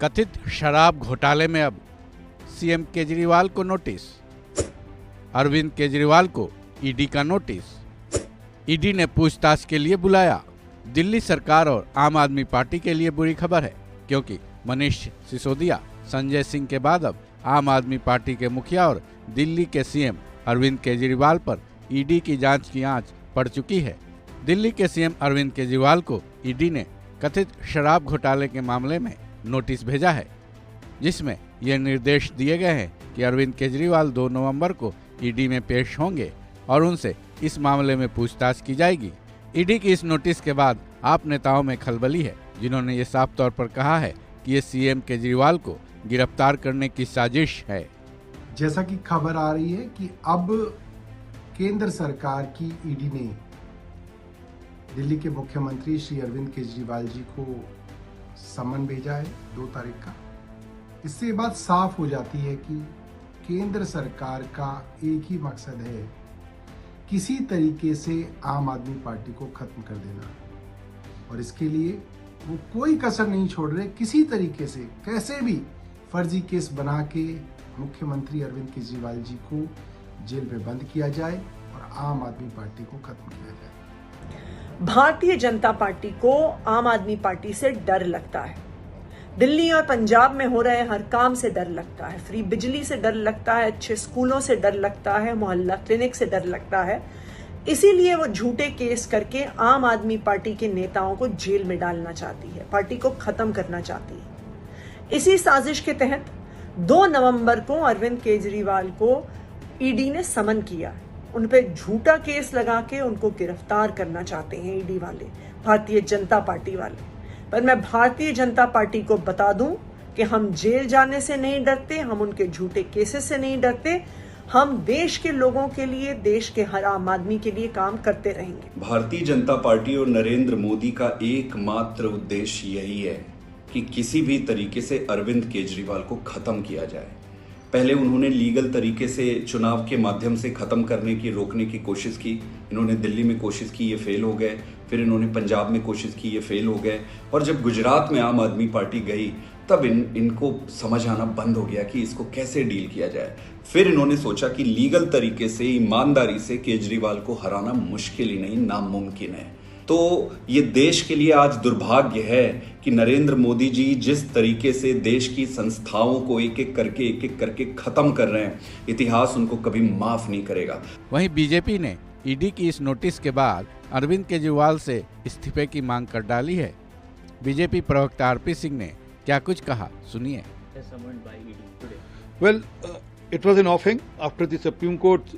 कथित शराब घोटाले में अब सीएम केजरीवाल को नोटिस। अरविंद केजरीवाल को ईडी का नोटिस। ईडी ने पूछताछ के लिए बुलाया। दिल्ली सरकार और आम आदमी पार्टी के लिए बुरी खबर है, क्योंकि मनीष सिसोदिया, संजय सिंह के बाद अब आम आदमी पार्टी के मुखिया और दिल्ली के सीएम अरविंद केजरीवाल पर ईडी की जांच की आंच पड़ चुकी है। दिल्ली के सीएम अरविंद केजरीवाल को ईडी ने कथित शराब घोटाले के मामले में नोटिस भेजा है, जिसमें ये निर्देश दिए गए हैं कि अरविंद केजरीवाल 2 नवंबर को ईडी में पेश होंगे और उनसे इस मामले में पूछताछ की जाएगी। ईडी की इस नोटिस के बाद आप नेताओं में खलबली है, जिन्होंने ये साफ तौर पर कहा है कि ये सीएम केजरीवाल को गिरफ्तार करने की साजिश है। जैसा कि खबर आ रही है कि अब केंद्र सरकार की ईडी ने दिल्ली के मुख्यमंत्री श्री अरविंद केजरीवाल जी को समन भेजा है 2 तारीख का। इससे ये बात साफ हो जाती है कि केंद्र सरकार का एक ही मकसद है, किसी तरीके से आम आदमी पार्टी को खत्म कर देना, और इसके लिए वो कोई कसर नहीं छोड़ रहे। किसी तरीके से कैसे भी फर्जी केस बना के मुख्यमंत्री अरविंद केजरीवाल जी को जेल में बंद किया जाए और आम आदमी पार्टी को खत्म किया जाए। भारतीय जनता पार्टी को आम आदमी पार्टी से डर लगता है। दिल्ली और पंजाब में हो रहे हर काम से डर लगता है। फ्री बिजली से डर लगता है, अच्छे स्कूलों से डर लगता है, मोहल्ला क्लिनिक से डर लगता है। इसीलिए वो झूठे केस करके आम आदमी पार्टी के नेताओं को जेल में डालना चाहती है, पार्टी को खत्म करना चाहती है। इसी साजिश के तहत 2 नवंबर को अरविंद केजरीवाल को ईडी ने समन किया। उन पे झूठा केस लगा के उनको गिरफ्तार करना चाहते हैं ईडी वाले, भारतीय जनता पार्टी वाले। पर मैं भारतीय जनता पार्टी को बता दूं कि हम जेल जाने से नहीं डरते, हम उनके झूठे केसेस से नहीं डरते। हम देश के लोगों के लिए, देश के हर आम आदमी के लिए काम करते रहेंगे। भारतीय जनता पार्टी और नरेंद्र मोदी का एकमात्र उद्देश्य यही है कि किसी भी तरीके से अरविंद केजरीवाल को खत्म किया जाए। पहले उन्होंने लीगल तरीके से चुनाव के माध्यम से खत्म करने की, रोकने की कोशिश की। इन्होंने दिल्ली में कोशिश की, ये फेल हो गए। फिर इन्होंने पंजाब में कोशिश की, ये फेल हो गए। और जब गुजरात में आम आदमी पार्टी गई, तब इनको समझ आना बंद हो गया कि इसको कैसे डील किया जाए। फिर इन्होंने सोचा कि लीगल तरीके से, ईमानदारी से केजरीवाल को हराना मुश्किल ही नहीं, नामुमकिन है। तो ये देश के लिए आज दुर्भाग्य है कि नरेंद्र मोदी जी जिस तरीके से देश की संस्थाओं को एक एक करके खत्म कर रहे हैं, इतिहास उनको कभी माफ नहीं करेगा। वहीं बीजेपी ने ईडी की इस नोटिस के बाद अरविंद केजरीवाल से इस्तीफे की मांग कर डाली है। बीजेपी प्रवक्ता आरपी सिंह ने क्या कुछ कहा, सुनिए। Well, it was an offing after the Supreme Court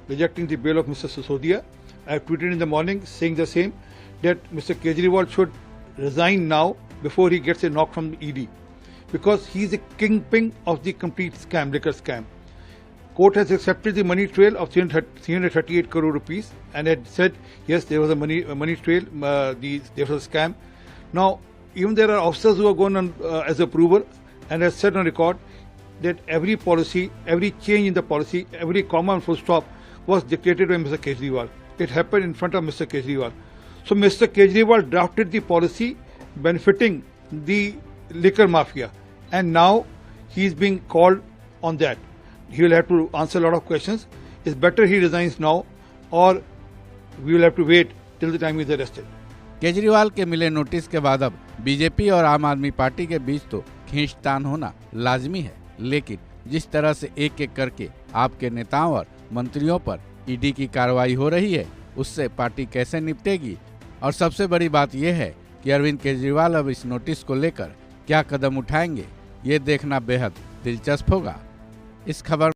rejecting the bail of Mr. Sisodia. I tweeted in the morning saying the same, that Mr. Kejriwal should resign now before he gets a knock from the ED, because he is a kingpin of the complete scam, liquor scam. Court has accepted the money trail of 338 crore rupees and had said yes, there was a money trail, there was a scam. Now even there are officers who are gone on as approval and has said on record that every policy, every change in the policy, every comma and full stop was dictated by Mr. Kejriwal. It happened in front of Mr. Kejriwal. So Mr. Kejriwal drafted the policy benefiting the liquor mafia, and now he is being called on that. He will have to answer a lot of questions. It's better he resigns now, or we will have to wait till the time he is arrested. Kejriwal के मिले notice के बाद अब BJP और आम आदमी party के बीच तो खींचतान होना लाजमी है, लेकिन जिस तरह से एक एक करके आपके नेताओं और मंत्रियों पर ईडी की कार्रवाई हो रही है, उससे पार्टी कैसे निपटेगी। और सबसे बड़ी बात यह है कि अरविंद केजरीवाल अब इस नोटिस को लेकर क्या कदम उठाएंगे, ये देखना बेहद दिलचस्प होगा। इस खबर